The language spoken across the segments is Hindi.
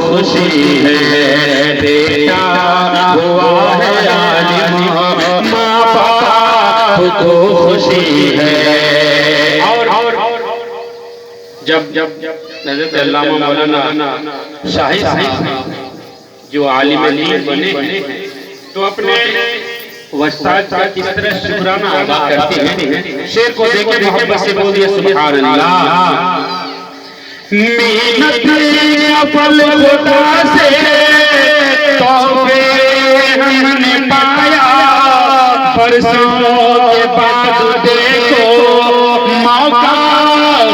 खुशी है, बेटा हुआ है आलिम, माँ बाप को खुशी है। और जब हज़रत अल्लामा मौलाना शाहिद साहब जो आलिम दीन बने हैं, तो अपने वस्ताद का किस तरह शुक्राना अदा करते हैं, शेर को देखे मोहब्बत से बोल दिया सुभान अल्लाह। मेहनत का फल खुदा से तौबे हमने पाया, बरसों के बाद देखो मौका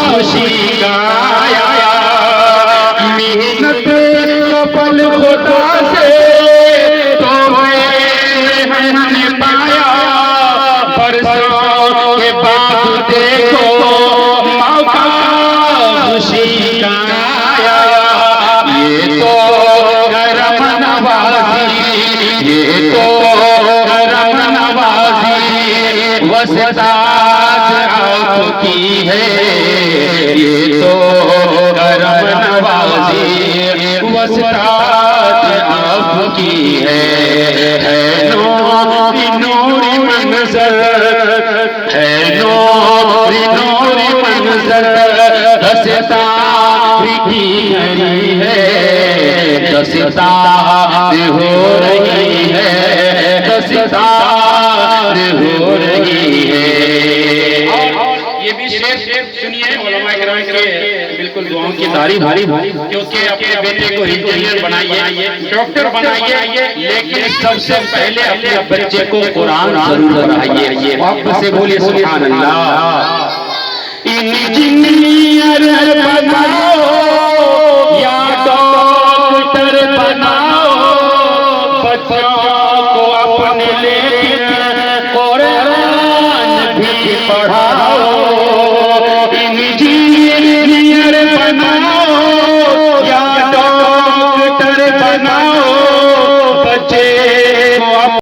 खुशी का आया। मेहनत का फल खुदा से तौबे हमने पाया, बरसों के बाद देखो मौका खुशी का आया। ये तो करम नवाज़ी, ये तो करम नवाज़ी वस्ताद आपकी है, ये तो करम नवाज़ी वस्ताद आपकी है नूरी नूरी मंज़र, है नूरी नूरी मंज़र, दस्तार की घड़ी है, दस्तार हो रही है, दस्तार हो रही है। ये भी शेर सुनिए उलमा किराम के बिल्कुल दुआओं की तारीफ, क्योंकि अपने बेटे को इंजीनियर बनाइए, डॉक्टर बनाइए, लेकिन सबसे पहले अपने बच्चे को कुरान जरूर पढ़ाइए। वापस से बोलिए सुभान अल्लाह। इंजीनियर बनाओ या डॉक्टर बनाओ, बच्चों को अपने लेकर कुरान भी पढ़ाओ।